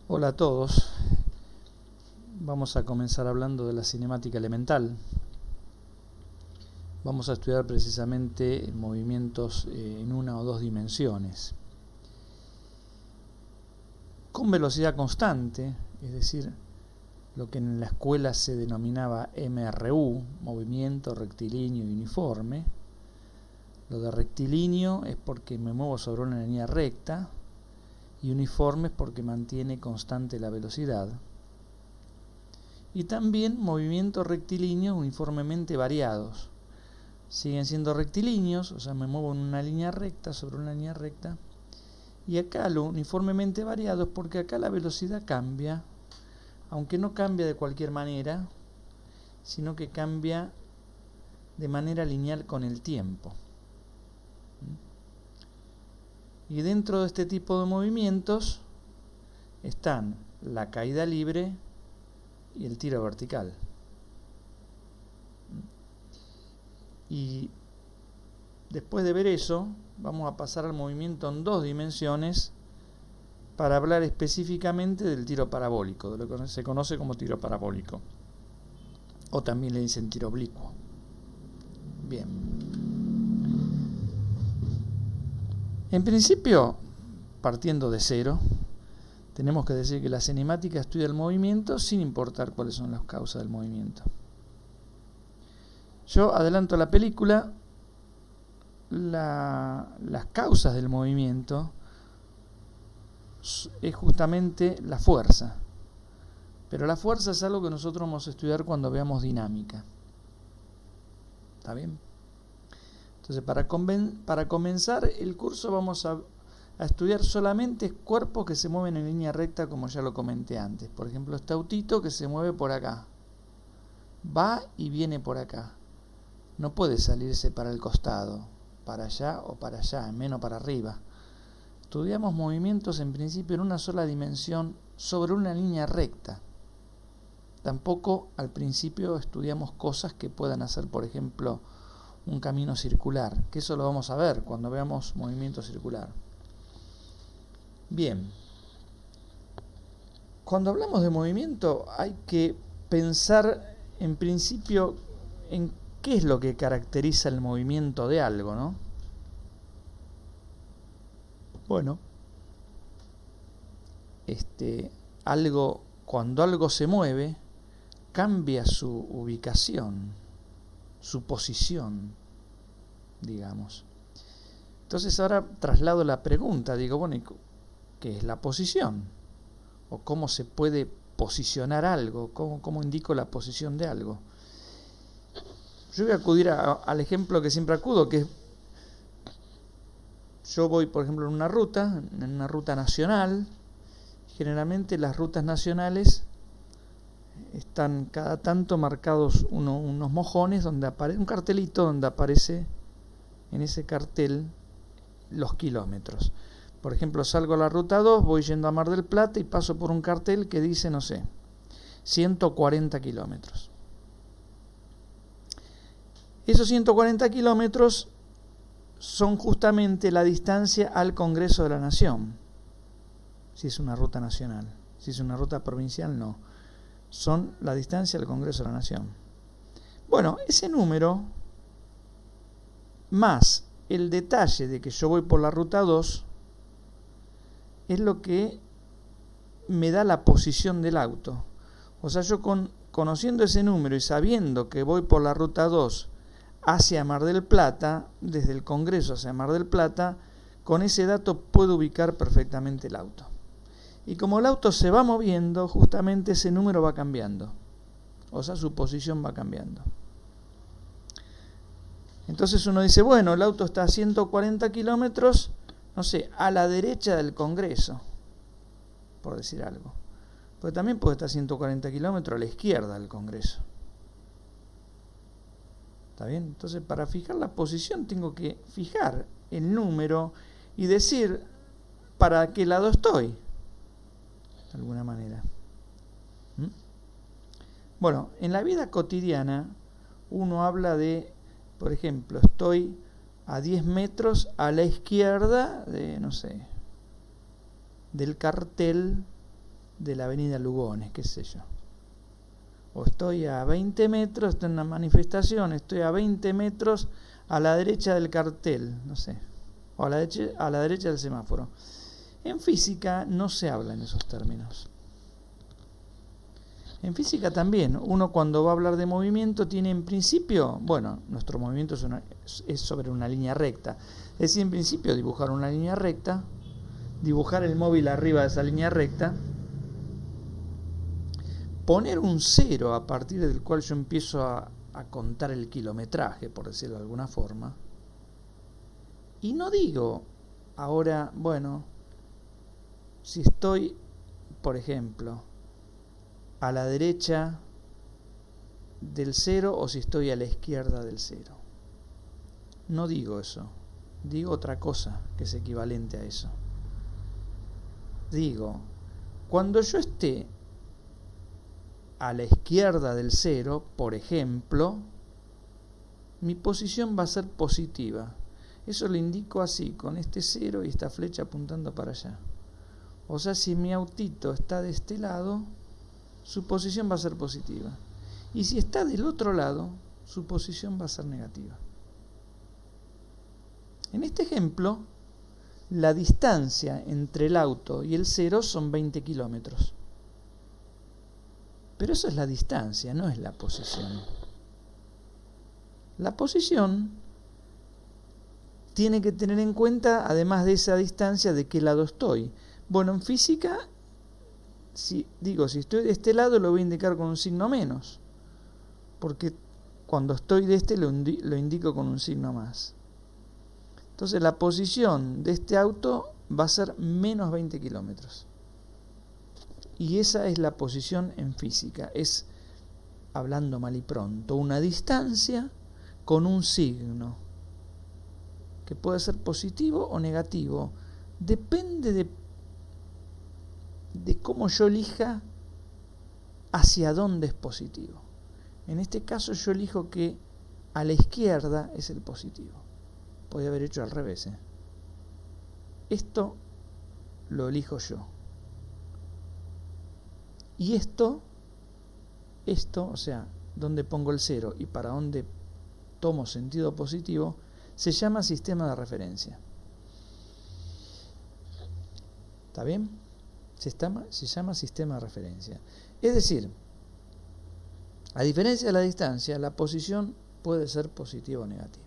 Hola a todos. Vamos a comenzar hablando de la cinemática elemental. Vamos a estudiar precisamente movimientos en una o dos dimensiones. Con velocidad constante, es decir, lo que en la escuela se denominaba MRU, movimiento rectilíneo uniforme. Lo de rectilíneo es porque me muevo sobre una línea recta y uniforme es porque mantiene constante la velocidad. Y también movimientos rectilíneos uniformemente variados. Siguen siendo rectilíneos, o sea, me muevo en una línea recta sobre una línea recta. Y acá lo uniformemente variado es porque acá la velocidad cambia, aunque no cambia de cualquier manera, sino que cambia de manera lineal con el tiempo. Y dentro de este tipo de movimientos están la caída libre y el tiro vertical. Y después de ver eso, vamos a pasar al movimiento en dos dimensiones para hablar específicamente del tiro parabólico, de lo que se conoce como tiro parabólico, o también le dicen tiro oblicuo. Bien. En principio, partiendo de cero, tenemos que decir que la cinemática estudia el movimiento sin importar cuáles son las causas del movimiento. Yo adelanto la película, las causas del movimiento es justamente la fuerza. Pero la fuerza es algo que nosotros vamos a estudiar cuando veamos dinámica. ¿Está bien? Entonces, para comenzar el curso vamos a estudiar solamente cuerpos que se mueven en línea recta, como ya lo comenté antes. Por ejemplo, este autito que se mueve por acá. Va y viene por acá. No puede salirse para el costado, para allá o para allá, menos para arriba. Estudiamos movimientos en principio en una sola dimensión sobre una línea recta. Tampoco al principio estudiamos cosas que puedan hacer, por ejemplo, un camino circular, que eso lo vamos a ver cuando veamos movimiento circular. Bien, cuando hablamos de movimiento hay que pensar en principio en qué es lo que caracteriza el movimiento de algo, ¿no? Bueno, cuando algo se mueve, cambia su ubicación, su posición, digamos. Entonces ahora traslado la pregunta, digo, bueno, ¿qué es la posición? ¿O cómo se puede posicionar algo? ¿Cómo indico la posición de algo? Yo voy a acudir al ejemplo que siempre acudo, que es, yo voy, por ejemplo, en una ruta nacional. Generalmente las rutas nacionales están cada tanto marcados unos mojones donde aparece un cartelito donde aparece en ese cartel los kilómetros. Por ejemplo, salgo a la ruta 2, voy yendo a Mar del Plata y paso por un cartel que dice, no sé, 140 kilómetros. Esos 140 kilómetros son justamente la distancia al Congreso de la Nación, si es una ruta nacional. Si es una ruta provincial, no. Son la distancia al Congreso de la Nación. Bueno, ese número, más el detalle de que yo voy por la ruta 2, es lo que me da la posición del auto. O sea, yo conociendo ese número y sabiendo que voy por la ruta 2 hacia Mar del Plata, desde el Congreso hacia Mar del Plata, con ese dato puedo ubicar perfectamente el auto. Y como el auto se va moviendo, justamente ese número va cambiando. O sea, su posición va cambiando. Entonces uno dice, bueno, el auto está a 140 kilómetros, no sé, a la derecha del Congreso, por decir algo. Pero también puede estar a 140 kilómetros a la izquierda del Congreso. ¿Está bien? Entonces, para fijar la posición tengo que fijar el número y decir para qué lado estoy, de alguna manera. Bueno, en la vida cotidiana uno habla de, por ejemplo, estoy a 10 metros a la izquierda de, no sé, del cartel de la avenida Lugones, qué sé yo. O estoy a 20 metros, estoy en una manifestación, estoy a 20 metros a la derecha del cartel, no sé, o a la derecha del semáforo. En física no se habla en esos términos. En física también, uno cuando va a hablar de movimiento tiene en principio, bueno, nuestro movimiento es sobre una línea recta. Es decir, en principio dibujar una línea recta, dibujar el móvil arriba de esa línea recta, poner un cero a partir del cual yo empiezo a contar el kilometraje, por decirlo de alguna forma. Y no digo ahora, bueno, si estoy, por ejemplo, a la derecha del cero o si estoy a la izquierda del cero. No digo eso, digo otra cosa que es equivalente a eso. Digo, cuando yo esté a la izquierda del cero, por ejemplo, mi posición va a ser positiva. Eso lo indico así, con este cero y esta flecha apuntando para allá. O sea, si mi autito está de este lado, su posición va a ser positiva. Y si está del otro lado, su posición va a ser negativa. En este ejemplo, la distancia entre el auto y el cero son 20 kilómetros. Pero eso es la distancia, no es la posición. La posición tiene que tener en cuenta, además de esa distancia, de qué lado estoy. Bueno, en física, si estoy de este lado lo voy a indicar con un signo menos, porque cuando estoy de este lo indico con un signo más. Entonces la posición de este auto va a ser menos 20 kilómetros. Y esa es la posición en física. Es, hablando mal y pronto, una distancia con un signo, que puede ser positivo o negativo. Depende de cómo yo elija hacia dónde es positivo. En este caso yo elijo que a la izquierda es el positivo. Podría haber hecho al revés, ¿eh? Esto lo elijo yo. Y esto, o sea, donde pongo el cero y para dónde tomo sentido positivo, se llama sistema de referencia. ¿Está bien? Se llama sistema de referencia. Es decir, a diferencia de la distancia, la posición puede ser positiva o negativa.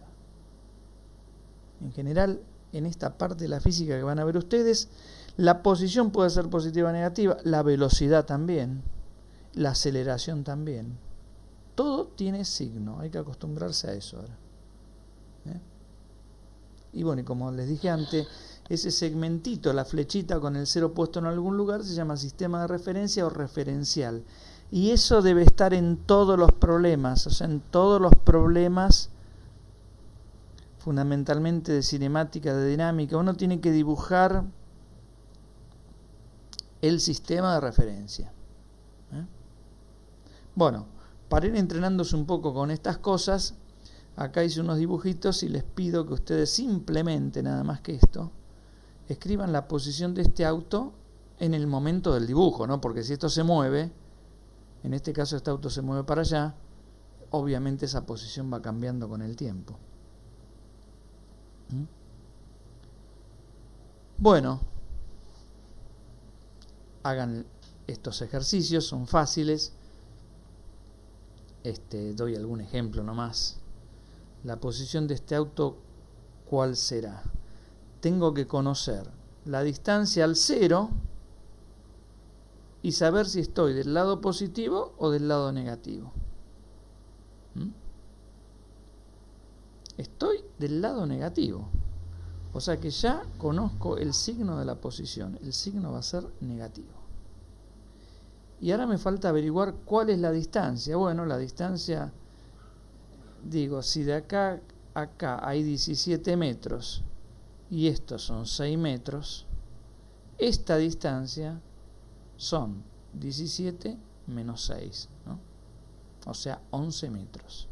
En general, en esta parte de la física que van a ver ustedes, la posición puede ser positiva o negativa, la velocidad también, la aceleración también. Todo tiene signo, hay que acostumbrarse a eso ahora. Y bueno, y como les dije antes, ese segmentito, la flechita con el cero puesto en algún lugar, se llama sistema de referencia o referencial. Y eso debe estar en todos los problemas, o sea, en todos los problemas fundamentalmente de cinemática, de dinámica. Uno tiene que dibujar el sistema de referencia. Bueno, para ir entrenándose un poco con estas cosas, acá hice unos dibujitos y les pido que ustedes simplemente, nada más que esto, escriban la posición de este auto en el momento del dibujo, ¿no? Porque si esto se mueve, en este caso este auto se mueve para allá, obviamente esa posición va cambiando con el tiempo. Bueno, hagan estos ejercicios, son fáciles. Doy algún ejemplo nomás. La posición de este auto, ¿cuál será? Tengo que conocer la distancia al cero y saber si estoy del lado positivo o del lado negativo. Estoy del lado negativo. O sea que ya conozco el signo de la posición. El signo va a ser negativo. Y ahora me falta averiguar cuál es la distancia. Bueno, la distancia, digo, si de acá a acá hay 17 metros y estos son 6 metros, esta distancia son 17 menos 6, ¿no? O sea, 11 metros.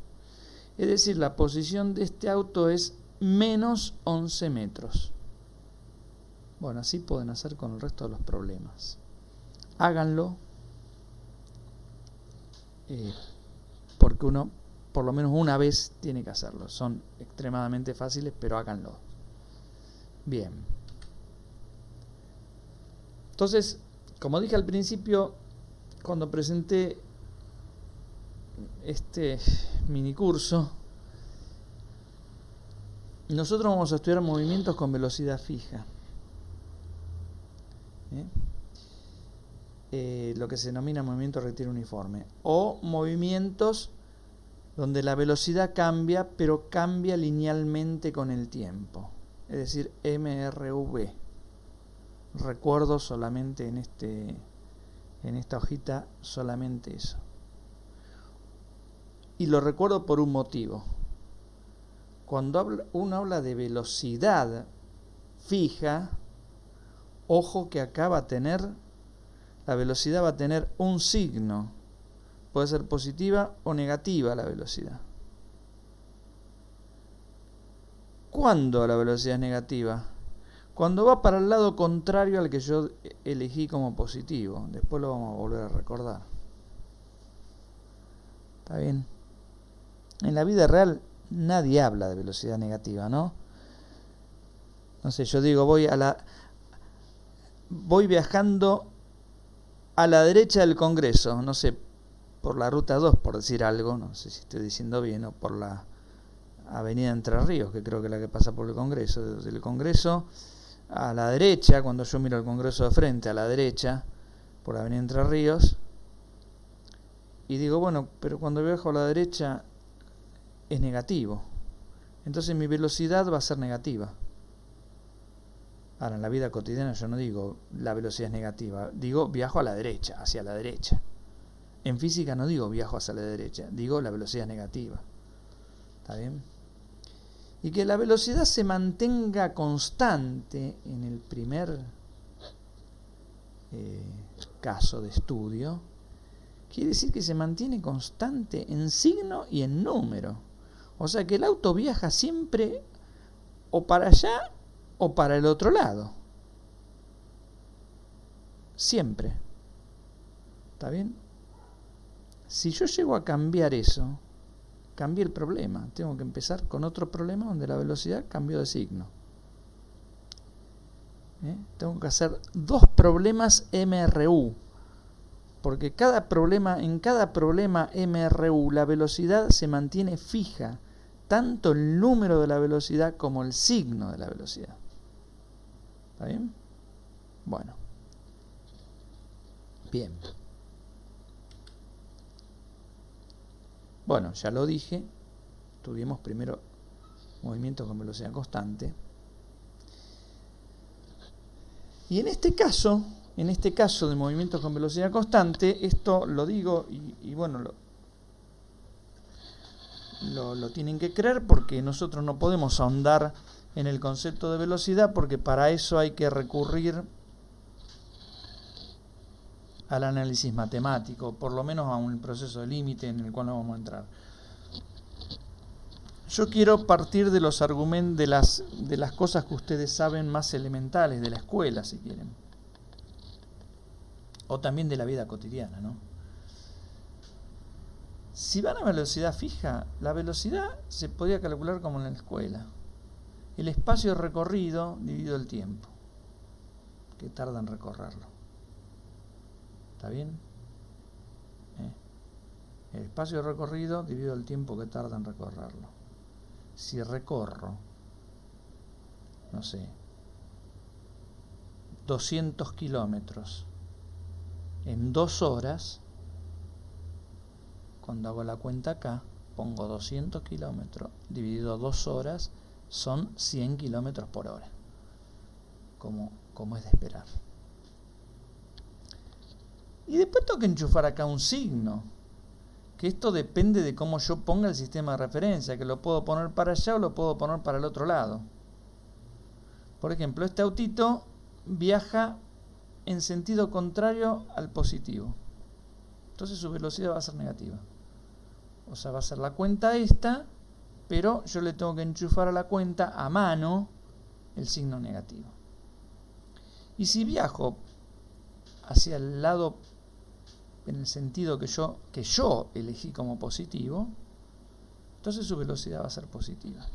Es decir, la posición de este auto es menos 11 metros. Bueno, así pueden hacer con el resto de los problemas. háganlo, porque uno por lo menos una vez tiene que hacerlo. Son extremadamente fáciles, pero háganlo. Bien. Entonces, como dije al principio, cuando presenté este mini curso, nosotros vamos a estudiar movimientos con velocidad fija. Lo que se denomina movimiento rectilíneo uniforme. O movimientos donde la velocidad cambia, pero cambia linealmente con el tiempo. Es decir, MRV. Recuerdo solamente en esta hojita solamente eso. Y lo recuerdo por un motivo. Cuando uno habla de velocidad fija, ojo que acá la velocidad va a tener un signo. Puede ser positiva o negativa la velocidad. ¿Cuándo la velocidad es negativa? Cuando va para el lado contrario al que yo elegí como positivo. Después lo vamos a volver a recordar. ¿Está bien? En la vida real nadie habla de velocidad negativa, ¿no? No sé, yo digo, voy viajando a la derecha del Congreso, no sé, por la ruta 2, por decir algo, no sé si estoy diciendo bien, o por la avenida Entre Ríos, que creo que es la que pasa por el Congreso. Desde el Congreso a la derecha, cuando yo miro el Congreso de frente, a la derecha, por la avenida Entre Ríos, y digo, bueno, pero cuando viajo a la derecha es negativo, entonces mi velocidad va a ser negativa. Ahora, en la vida cotidiana yo no digo la velocidad es negativa, digo viajo a la derecha, hacia la derecha. En física no digo viajo hacia la derecha, digo la velocidad es negativa. ¿Está bien? Y que la velocidad se mantenga constante en el primer caso de estudio, quiere decir que se mantiene constante en signo y en número. O sea que el auto viaja siempre o para allá o para el otro lado. Siempre. ¿Está bien? Si yo llego a cambiar eso, cambié el problema. Tengo que empezar con otro problema donde la velocidad cambió de signo. Tengo que hacer 2 problemas MRU. Porque en cada problema MRU la velocidad se mantiene fija. Tanto el número de la velocidad como el signo de la velocidad. ¿Está bien? Bueno. Bien. Bueno, ya lo dije. Estudiemos primero movimientos con velocidad constante. Y en este caso de movimientos con velocidad constante, esto lo digo y bueno, lo tienen que creer, porque nosotros no podemos ahondar en el concepto de velocidad, porque para eso hay que recurrir al análisis matemático, por lo menos a un proceso de límite en el cual no vamos a entrar. Yo quiero partir de los argumentos, de las cosas que ustedes saben más elementales de la escuela, si quieren, o también de la vida cotidiana, ¿no? Si van a velocidad fija, la velocidad se podía calcular como en la escuela. El espacio recorrido dividido el tiempo que tarda en recorrerlo. ¿Está bien? El espacio recorrido dividido el tiempo que tarda en recorrerlo. Si recorro, no sé, 200 kilómetros en 2 horas, cuando hago la cuenta acá, pongo 200 kilómetros dividido 2 horas, son 100 kilómetros por hora, como es de esperar. Y después tengo que enchufar acá un signo, que esto depende de cómo yo ponga el sistema de referencia, que lo puedo poner para allá o lo puedo poner para el otro lado. Por ejemplo, este autito viaja en sentido contrario al positivo, entonces su velocidad va a ser negativa. O sea, va a ser la cuenta esta, pero yo le tengo que enchufar a la cuenta a mano el signo negativo. Y si viajo hacia el lado, en el sentido que yo elegí como positivo, entonces su velocidad va a ser positiva.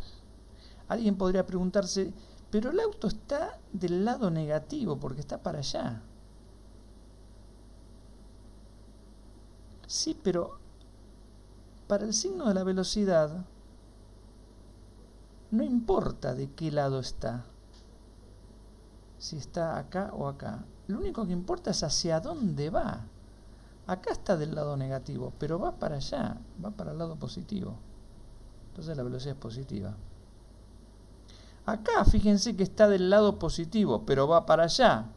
Alguien podría preguntarse, pero el auto está del lado negativo porque está para allá. Sí, pero para el signo de la velocidad no importa de qué lado está, si está acá o acá. Lo único que importa es hacia dónde va. Acá está del lado negativo, pero va para allá, va para el lado positivo. Entonces la velocidad es positiva. Acá fíjense que está del lado positivo, pero va para allá.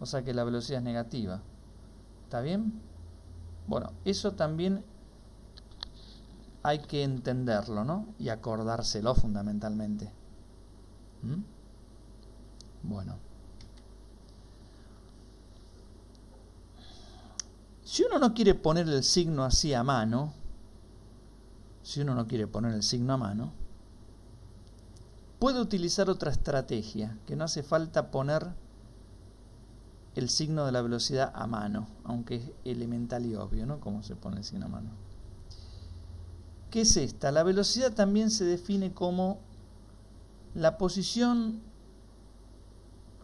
O sea que la velocidad es negativa. ¿Está bien? Bueno, eso también hay que entenderlo, ¿no? Y acordárselo fundamentalmente. Bueno. Si uno no quiere poner el signo así a mano, puede utilizar otra estrategia, que no hace falta poner el signo de la velocidad a mano, aunque es elemental y obvio, ¿no? Cómo se pone el signo a mano. ¿Qué es esta? La velocidad también se define como la posición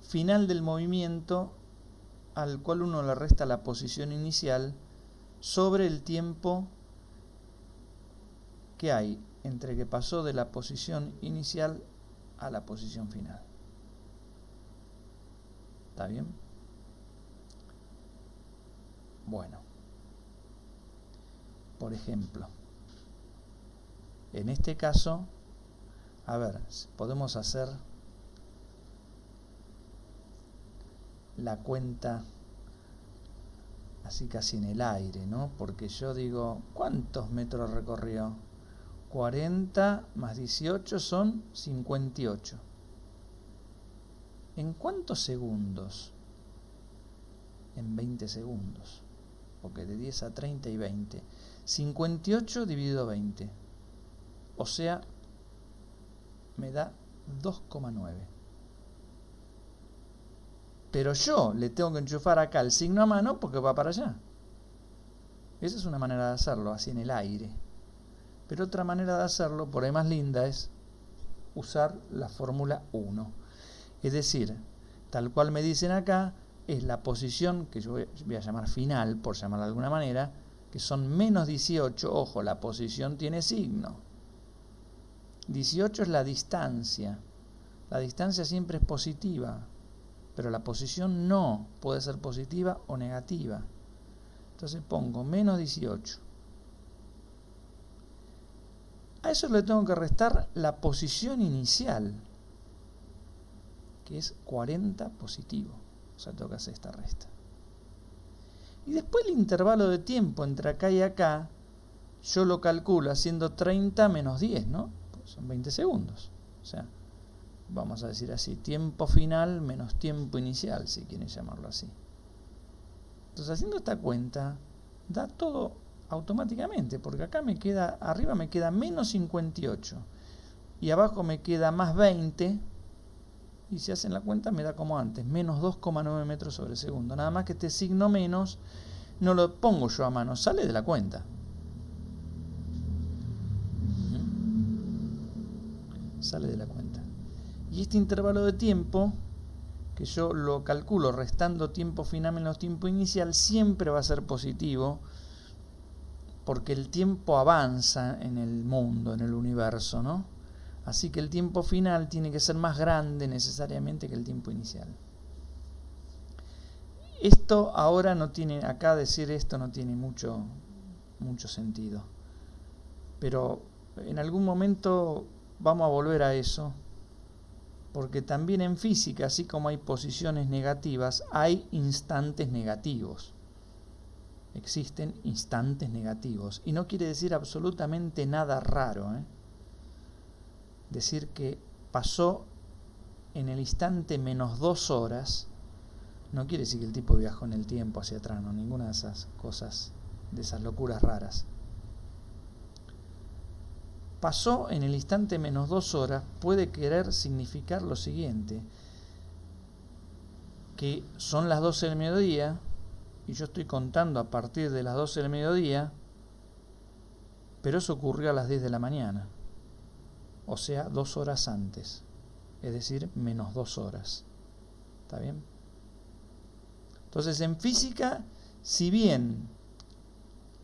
final del movimiento al cual uno le resta la posición inicial sobre el tiempo que hay entre que pasó de la posición inicial a la posición final. ¿Está bien? Bueno, por ejemplo, en este caso, a ver, podemos hacer la cuenta así casi en el aire, ¿no? Porque yo digo, ¿cuántos metros recorrió? 40 más 18 son 58. ¿En cuántos segundos? En 20 segundos. Porque de 10 a 30 y 20. 58 dividido 20. O sea, me da 2,9. Pero yo le tengo que enchufar acá el signo a mano porque va para allá. Esa es una manera de hacerlo, así en el aire. Pero otra manera de hacerlo, por ahí más linda, es usar la fórmula 1. Es decir, tal cual me dicen acá, es la posición que yo voy a llamar final, por llamarla de alguna manera, que son menos 18. Ojo, la posición tiene signo. 18 es la distancia. La distancia siempre es positiva, pero la posición no puede ser positiva o negativa. Entonces pongo menos 18. A eso le tengo que restar la posición inicial, que es 40 positivo. O sea, tengo que hacer esta resta. Y después el intervalo de tiempo entre acá y acá, yo lo calculo haciendo 30 menos 10, ¿no? Pues son 20 segundos. O sea, vamos a decir así, tiempo final menos tiempo inicial, si quieren llamarlo así. Entonces, haciendo esta cuenta, da todo automáticamente, porque acá me queda, arriba me queda menos 58 y abajo me queda más 20, y si hacen la cuenta me da como antes, menos 2,9 metros sobre segundo. Nada más que este signo menos no lo pongo yo a mano, sale de la cuenta. Sale de la cuenta. Y este intervalo de tiempo, que yo lo calculo restando tiempo final menos tiempo inicial, siempre va a ser positivo, porque el tiempo avanza en el mundo, en el universo, ¿no? Así que el tiempo final tiene que ser más grande necesariamente que el tiempo inicial. Esto ahora no tiene, acá decir esto no tiene mucho sentido. Pero en algún momento vamos a volver a eso, porque también en física, así como hay posiciones negativas, hay instantes negativos. Existen instantes negativos. Y no quiere decir absolutamente nada raro, ¿eh? Decir que pasó en el instante menos 2 horas, no quiere decir que el tipo viajó en el tiempo hacia atrás, no, ninguna de esas cosas, de esas locuras raras. Pasó en el instante menos 2 horas puede querer significar lo siguiente. que son las 12 del mediodía, y yo estoy contando a partir de las 12 del mediodía, pero eso ocurrió a las 10 de la mañana, o sea, 2 horas antes, es decir, menos 2 horas. ¿Está bien? Entonces, en física, si bien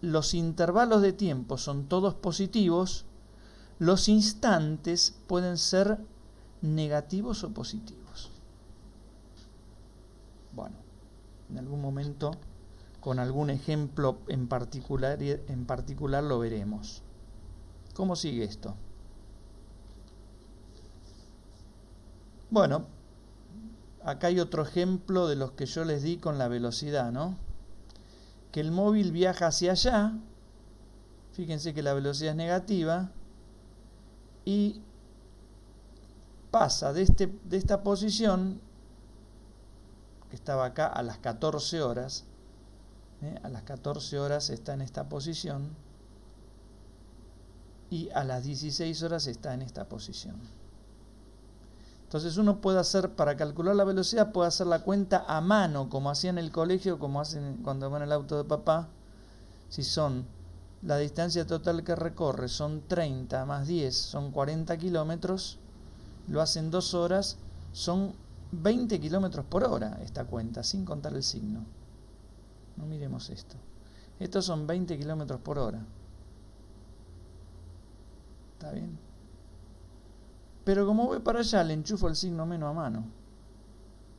los intervalos de tiempo son todos positivos, los instantes pueden ser negativos o positivos. Bueno, en algún momento, con algún ejemplo en particular lo veremos. ¿Cómo sigue esto? Bueno, acá hay otro ejemplo de los que yo les di con la velocidad, ¿no? Que el móvil viaja hacia allá, fíjense que la velocidad es negativa, y pasa de esta posición, que estaba acá a las 14 horas, a las 14 horas está en esta posición, y a las 16 horas está en esta posición. Entonces uno puede hacer, para calcular la velocidad, puede hacer la cuenta a mano, como hacía en el colegio, como hacen cuando van en el auto de papá. Si son, la distancia total que recorre son 30 más 10, son 40 kilómetros, lo hacen 2 horas, son 20 kilómetros por hora esta cuenta, sin contar el signo. No miremos esto. Estos son 20 kilómetros por hora. ¿Está bien? Pero como voy para allá, le enchufo el signo menos a mano.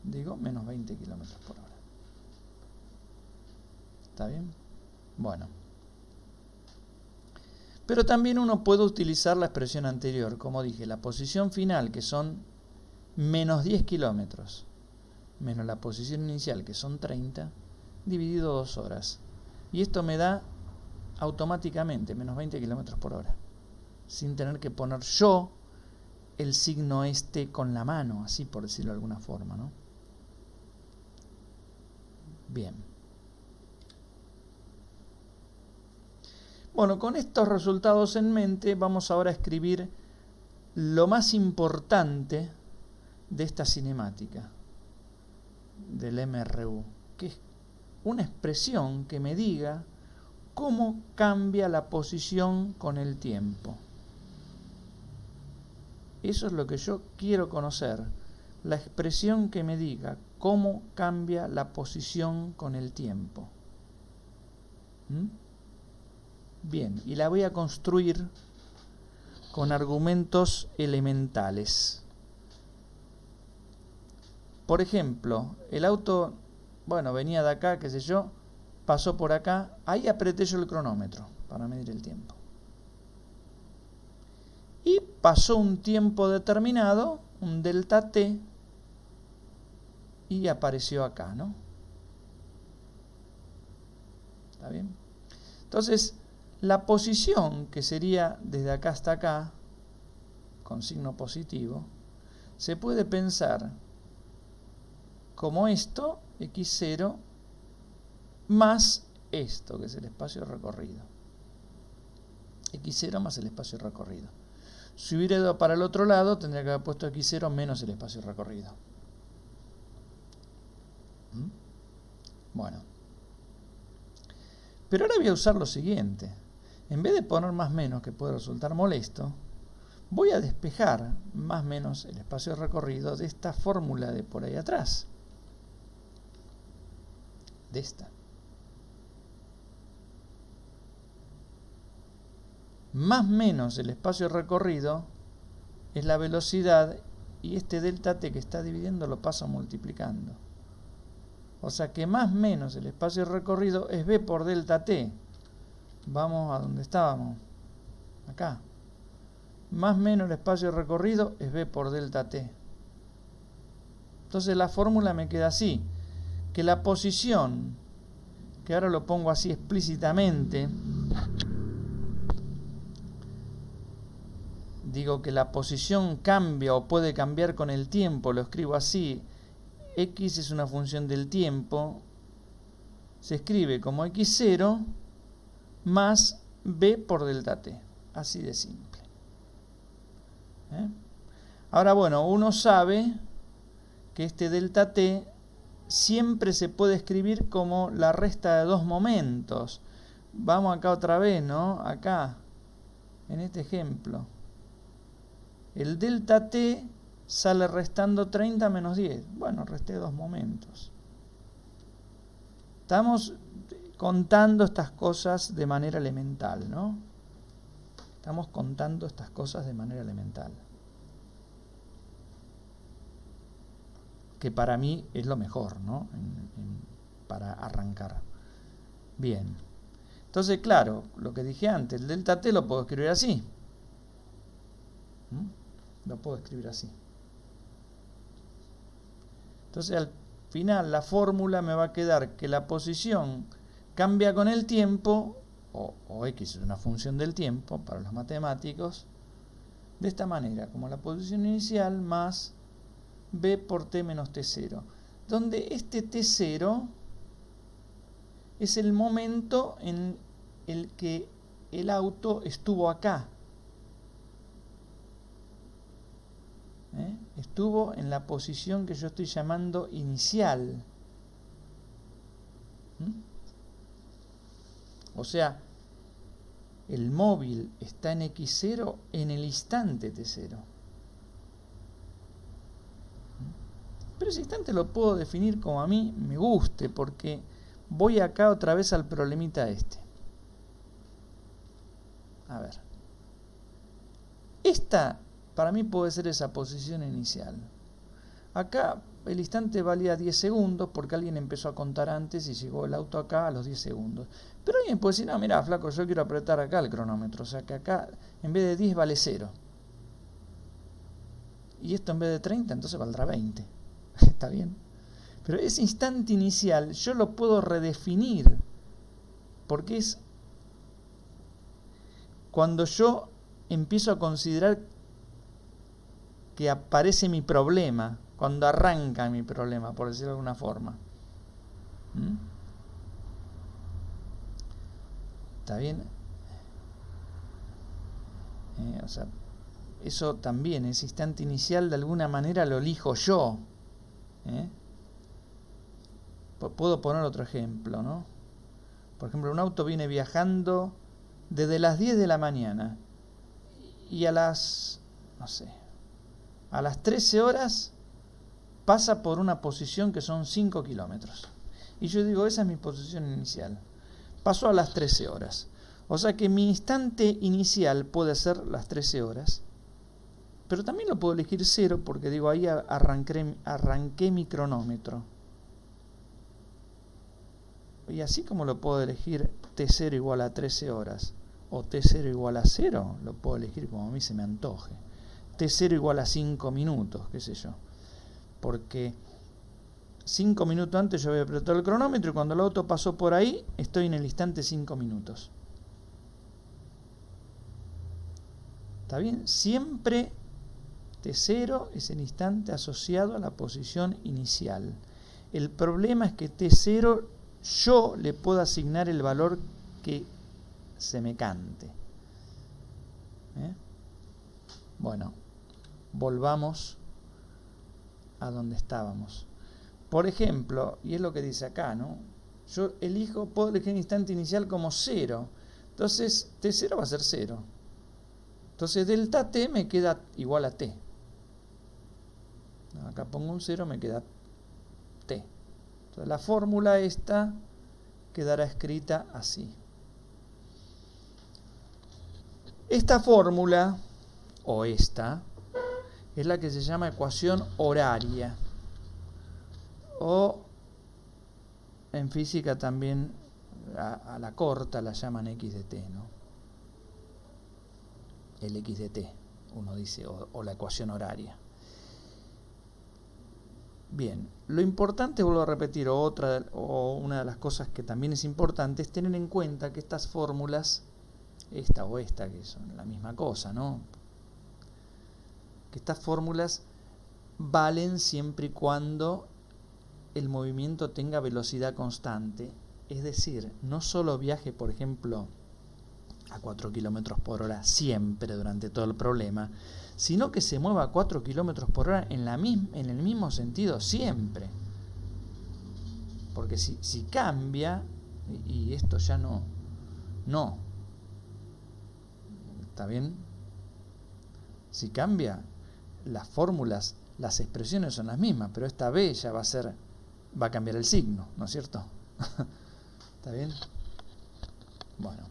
Digo, menos 20 kilómetros por hora. ¿Está bien? Bueno. Pero también uno puede utilizar la expresión anterior, como dije, la posición final, que son menos 10 kilómetros, menos la posición inicial, que son 30, dividido 2 horas. Y esto me da automáticamente menos 20 kilómetros por hora, sin tener que poner yo el signo este con la mano, así por decirlo de alguna forma, ¿no? Bien. Bueno, con estos resultados en mente, vamos ahora a escribir lo más importante de esta cinemática del MRU, que es una expresión que me diga cómo cambia la posición con el tiempo. Eso es lo que yo quiero conocer, la expresión que me diga cómo cambia la posición con el tiempo. Bien, y la voy a construir con argumentos elementales. Por ejemplo, el auto, bueno, venía de acá, qué sé yo, pasó por acá, ahí apreté yo el cronómetro para medir el tiempo. Y pasó un tiempo determinado, un delta t, y apareció acá, ¿no? ¿Está bien? Entonces, la posición, que sería desde acá hasta acá, con signo positivo, se puede pensar como esto, x0, más esto, que es el espacio recorrido. x0 más el espacio recorrido. Si hubiera ido para el otro lado, tendría que haber puesto x0 menos el espacio recorrido. Bueno. Pero ahora voy a usar lo siguiente. En vez de poner más menos, que puede resultar molesto, voy a despejar más menos el espacio recorrido de esta fórmula de por ahí atrás. De esta. Más menos el espacio recorrido es la velocidad, y este delta t que está dividiendo lo paso multiplicando. O sea que más menos el espacio recorrido es v por delta t. Vamos a donde estábamos. Acá. Más menos el espacio recorrido es v por delta t. Entonces la fórmula me queda así. Que la posición, que ahora lo pongo así explícitamente, digo que la posición cambia o puede cambiar con el tiempo, lo escribo así. X es una función del tiempo, se escribe como x0 más v por delta t, así de simple. Ahora bueno, uno sabe que este delta t siempre se puede escribir como la resta de dos momentos. Vamos acá otra vez, ¿no? Acá, en este ejemplo. El delta t sale restando 30 menos 10. Bueno, resté dos momentos. Estamos contando estas cosas de manera elemental, ¿no? Estamos contando estas cosas de manera elemental. Que para mí es lo mejor, ¿no? Para arrancar. Bien. Entonces, claro, lo que dije antes, el delta t lo puedo escribir así. Lo puedo escribir así. Entonces, al final, la fórmula me va a quedar que la posición cambia con el tiempo, o x es una función del tiempo para los matemáticos, de esta manera, como la posición inicial más b por t menos t0, donde este t0 es el momento en el que el auto estuvo acá. Estuvo en la posición que yo estoy llamando inicial. O sea, el móvil está en x0 en el instante t0. Pero ese instante lo puedo definir como a mí me guste, porque voy acá otra vez al problemita este. A ver. Esta, para mí, puede ser esa posición inicial. Acá el instante valía 10 segundos porque alguien empezó a contar antes y llegó el auto acá a los 10 segundos. Pero alguien puede decir, no, mira, flaco, yo quiero apretar acá el cronómetro. O sea que acá en vez de 10 vale 0. Y esto en vez de 30 entonces valdrá 20. Está bien. Pero ese instante inicial yo lo puedo redefinir. Porque es cuando yo empiezo a considerar que aparece mi problema, cuando arranca mi problema, por decirlo de alguna forma. ¿Está bien? O sea, eso también, ese instante inicial de alguna manera lo elijo yo. Puedo poner otro ejemplo, ¿no? Por ejemplo, un auto viene viajando desde las 10 de la mañana y a las, no sé, a las 13 horas pasa por una posición que son 5 kilómetros. Y yo digo, esa es mi posición inicial. Pasó a las 13 horas. O sea que mi instante inicial puede ser las 13 horas. Pero también lo puedo elegir 0 porque digo, ahí arranqué mi cronómetro. Y así como lo puedo elegir T0 igual a 13 horas o T0 igual a 0, lo puedo elegir como a mí se me antoje. T0 igual a 5 minutos, qué sé yo. Porque 5 minutos antes yo había apretado el cronómetro y cuando el auto pasó por ahí, estoy en el instante 5 minutos. ¿Está bien? Siempre T0 es el instante asociado a la posición inicial. El problema es que T0 yo le puedo asignar el valor que se me cante. Bueno, volvamos a donde estábamos. Por ejemplo, y es lo que dice acá, ¿no? Yo puedo elegir el instante inicial como 0. Entonces, T0 va a ser 0. Entonces, delta T me queda igual a T. Acá pongo un 0, me queda T. Entonces, la fórmula esta quedará escrita así. Esta fórmula, o esta, es la que se llama ecuación horaria. O en física también a la corta la llaman x de t, ¿no? El x de t, uno dice, o la ecuación horaria. Bien, lo importante, vuelvo a repetir, o una de las cosas que también es importante, es tener en cuenta que estas fórmulas, esta o esta, que son la misma cosa, ¿no? Que estas fórmulas valen siempre y cuando el movimiento tenga velocidad constante, es decir, no solo viaje, por ejemplo, a 4 km por hora siempre durante todo el problema, sino que se mueva a 4 km por hora en el mismo sentido siempre. Porque si cambia, y esto ya no. ¿Está bien? Si cambia, las fórmulas, las expresiones son las mismas, pero esta B ya va a cambiar el signo, ¿no es cierto? ¿Está bien? Bueno.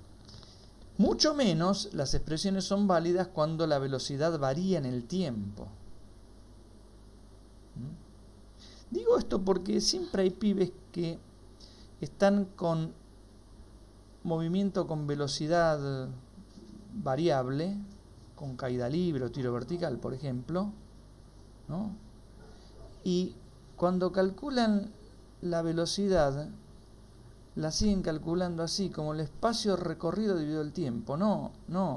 Mucho menos las expresiones son válidas cuando la velocidad varía en el tiempo. Digo esto porque siempre hay pibes que están con movimiento con velocidad variable, con caída libre o tiro vertical, por ejemplo, ¿no? Y cuando calculan la velocidad, la siguen calculando así, como el espacio recorrido dividido el tiempo. No,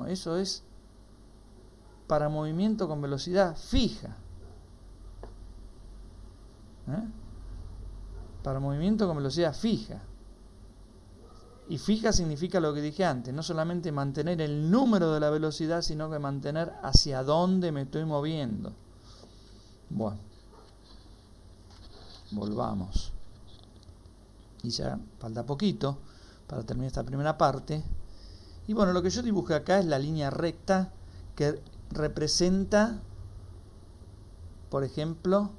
eso es para movimiento con velocidad fija. Para movimiento con velocidad fija. Y fija significa lo que dije antes, no solamente mantener el número de la velocidad, sino que mantener hacia dónde me estoy moviendo. Bueno, volvamos. Y ya falta poquito para terminar esta primera parte. Y bueno, lo que yo dibujé acá es la línea recta que representa, por ejemplo,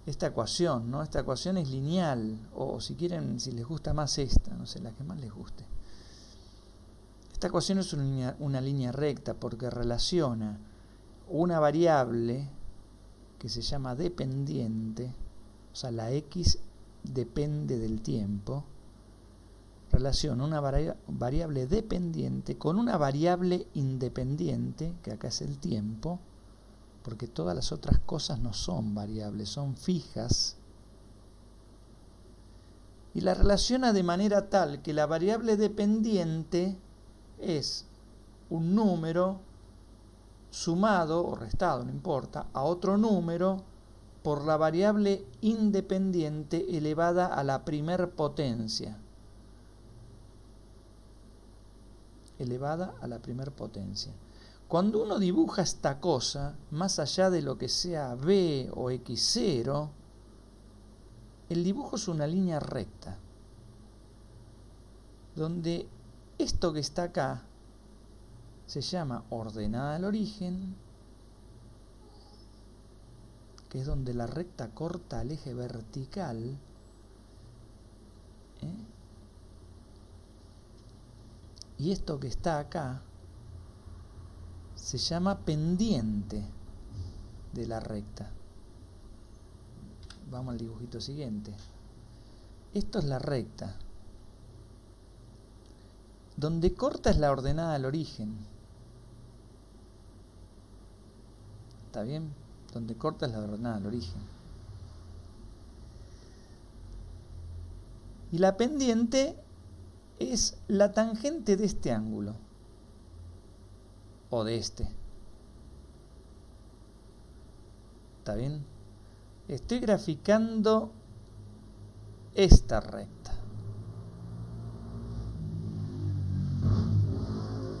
esta ecuación, ¿no? Esta ecuación es lineal, o si quieren, si les gusta más esta, no sé, la que más les guste. Esta ecuación es una línea recta porque relaciona una variable que se llama dependiente, o sea, la x depende del tiempo, relaciona una variable dependiente con una variable independiente, que acá es el tiempo, porque todas las otras cosas no son variables, son fijas, y la relaciona de manera tal que la variable dependiente es un número sumado o restado, no importa, a otro número por la variable independiente elevada a la primer potencia. Elevada a la primer potencia. Cuando uno dibuja esta cosa, más allá de lo que sea b o x0, el dibujo es una línea recta, donde esto que está acá se llama ordenada al origen, que es donde la recta corta al eje vertical, y esto que está acá se llama pendiente de la recta. Vamos al dibujito siguiente. Esto es la recta. Donde corta es la ordenada al origen. ¿Está bien? Donde corta es la ordenada al origen. Y la pendiente es la tangente de este ángulo. O de este. ¿Está bien? Estoy graficando esta recta.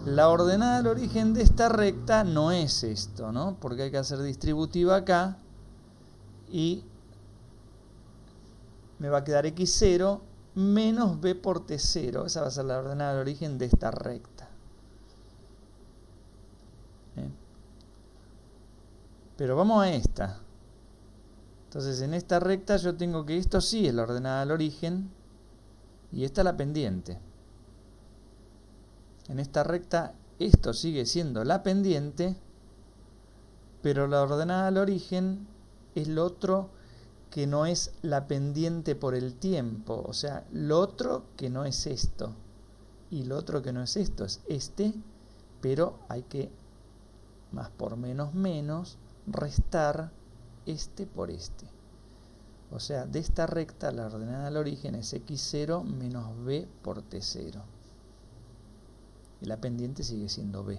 La ordenada al origen de esta recta no es esto, ¿no? Porque hay que hacer distributiva acá y me va a quedar x0 menos b por t0. Esa va a ser la ordenada al origen de esta recta. Pero vamos a esta. Entonces en esta recta yo tengo que esto sí es la ordenada al origen y esta la pendiente. En esta recta esto sigue siendo la pendiente, pero la ordenada al origen es lo otro que no es la pendiente por el tiempo. O sea, lo otro que no es esto. Y lo otro que no es esto es este, pero hay que, más por menos, restar este por este. O sea, de esta recta la ordenada al origen es x0 menos b por t0. Y la pendiente sigue siendo b.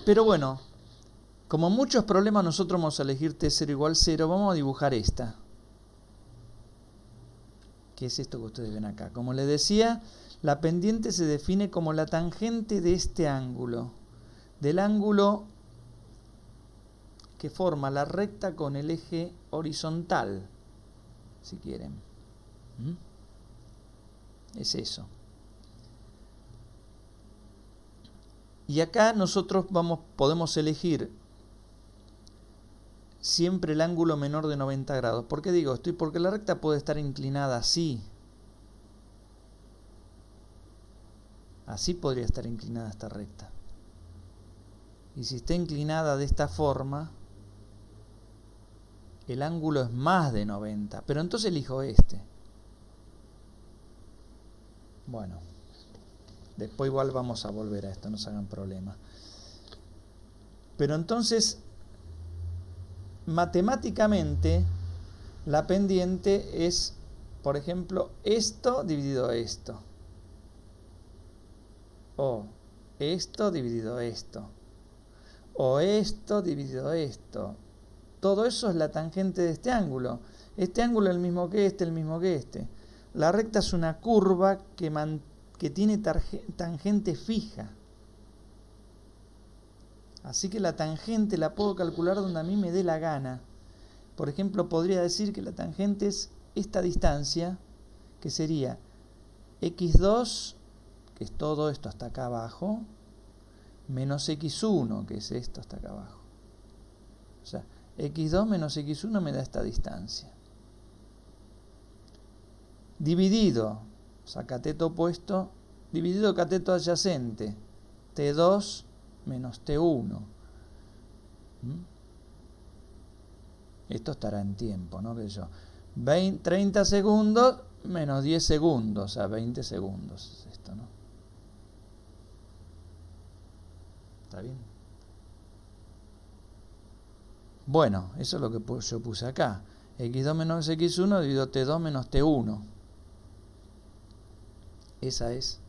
Pero bueno, como muchos problemas nosotros vamos a elegir t0 igual 0, vamos a dibujar esta. ¿Qué es esto que ustedes ven acá? Como les decía, la pendiente se define como la tangente de este ángulo. Del ángulo que forma la recta con el eje horizontal. si quieren. Es eso. Y acá nosotros podemos elegir siempre el ángulo menor de 90 grados. ¿Por qué digo esto? Porque la recta puede estar inclinada así. Así podría estar inclinada esta recta. Y si está inclinada de esta forma, el ángulo es más de 90. Pero entonces elijo este. Bueno, después igual vamos a volver a esto, no se hagan problema. Pero entonces, matemáticamente, la pendiente es, por ejemplo, esto dividido esto. O esto dividido esto. O esto dividido esto. Todo eso es la tangente de este ángulo. Este ángulo es el mismo que este, el mismo que este. La recta es una curva que tiene tangente fija. Así que la tangente la puedo calcular donde a mí me dé la gana. Por ejemplo, podría decir que la tangente es esta distancia, que sería x2, que es todo esto hasta acá abajo, menos x1, que es esto hasta acá abajo. O sea, x2 menos x1 me da esta distancia. Dividido, o sea, cateto opuesto, dividido cateto adyacente, t2 menos t1. Esto estará en tiempo, ¿no? Que yo, 30 segundos menos 10 segundos, o sea, 20 segundos es esto, ¿no? ¿Está bien? Bueno, eso es lo que yo puse acá. x2 menos x1 dividido t2 menos t1. Esa es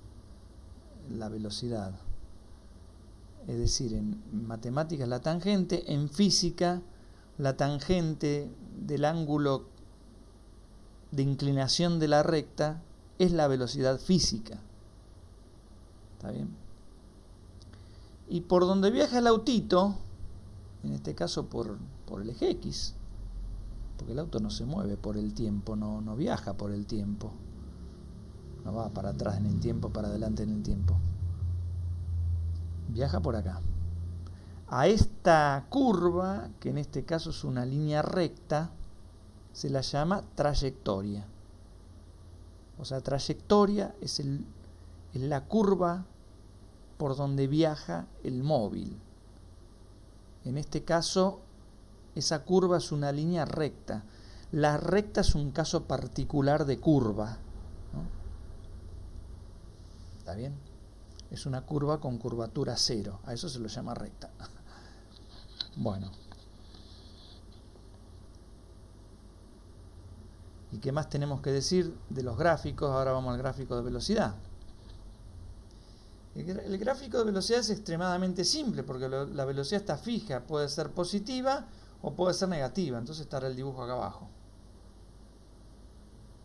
la velocidad. Es decir, en matemáticas la tangente, en física la tangente del ángulo de inclinación de la recta es la velocidad física. ¿Está bien? Y por donde viaja el autito, en este caso por el eje X, porque el auto no se mueve por el tiempo, no viaja por el tiempo, no va para atrás en el tiempo, para adelante en el tiempo, viaja por acá. A esta curva, que en este caso es una línea recta, se la llama trayectoria. O sea, trayectoria es la curva por donde viaja el móvil. En este caso, esa curva es una línea recta. La recta es un caso particular de curva, ¿no? ¿Está bien? Es una curva con curvatura cero. A eso se lo llama recta. Bueno. ¿Y qué más tenemos que decir de los gráficos? Ahora vamos al gráfico de velocidad. El gráfico de velocidad es extremadamente simple porque la velocidad está fija, puede ser positiva o puede ser negativa, entonces estará el dibujo acá abajo.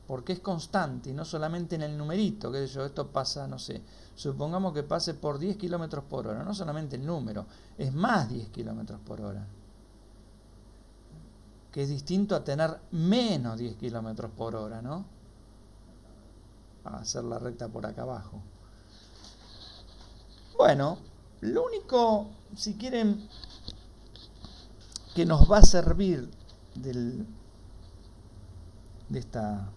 Porque es constante y no solamente en el numerito, que yo, esto pasa, no sé, supongamos que pase por 10 kilómetros por hora, no solamente el número, es más 10 kilómetros por hora. Que es distinto a tener menos 10 kilómetros por hora, ¿no? A hacer la recta por acá abajo. Bueno, lo único, si quieren, que nos va a servir de esta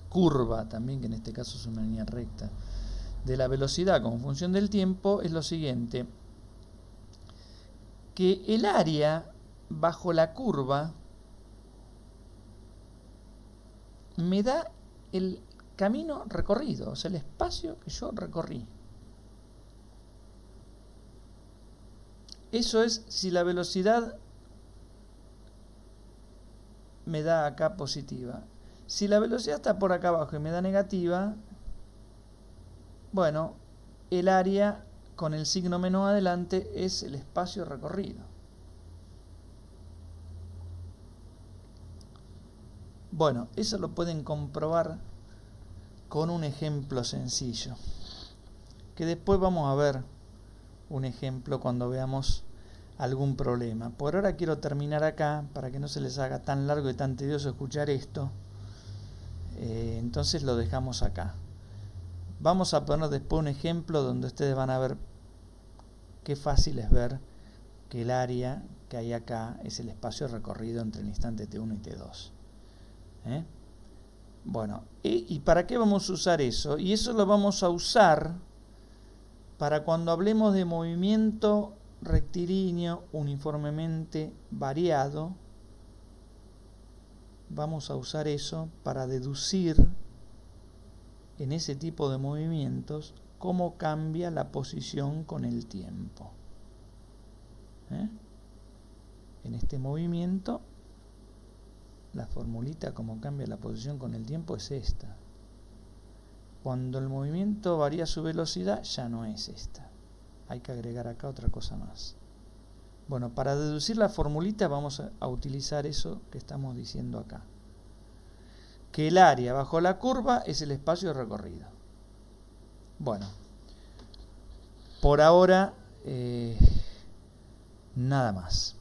curva también, que en este caso es una línea recta, de la velocidad como función del tiempo, es lo siguiente: que el área bajo la curva me da el camino recorrido, o sea, el espacio que yo recorrí. Eso es si la velocidad me da acá positiva. Si la velocidad está por acá abajo y me da negativa, bueno, el área con el signo menos adelante es el espacio recorrido. Bueno, eso lo pueden comprobar con un ejemplo sencillo, que después vamos a ver un ejemplo cuando veamos algún problema. Por ahora quiero terminar acá para que no se les haga tan largo y tan tedioso escuchar esto. Entonces lo dejamos acá. Vamos a poner después un ejemplo donde ustedes van a ver qué fácil es ver que el área que hay acá es el espacio recorrido entre el instante T1 y T2. Bueno, ¿y para qué vamos a usar eso? Y eso lo vamos a usar para cuando hablemos de movimiento rectilíneo uniformemente variado. Vamos a usar eso para deducir en ese tipo de movimientos cómo cambia la posición con el tiempo. En este movimiento, la formulita cómo cambia la posición con el tiempo es esta. Cuando el movimiento varía su velocidad, ya no es esta. Hay que agregar acá otra cosa más. Bueno, para deducir la formulita vamos a utilizar eso que estamos diciendo acá. Que el área bajo la curva es el espacio recorrido. Bueno, por ahora nada más.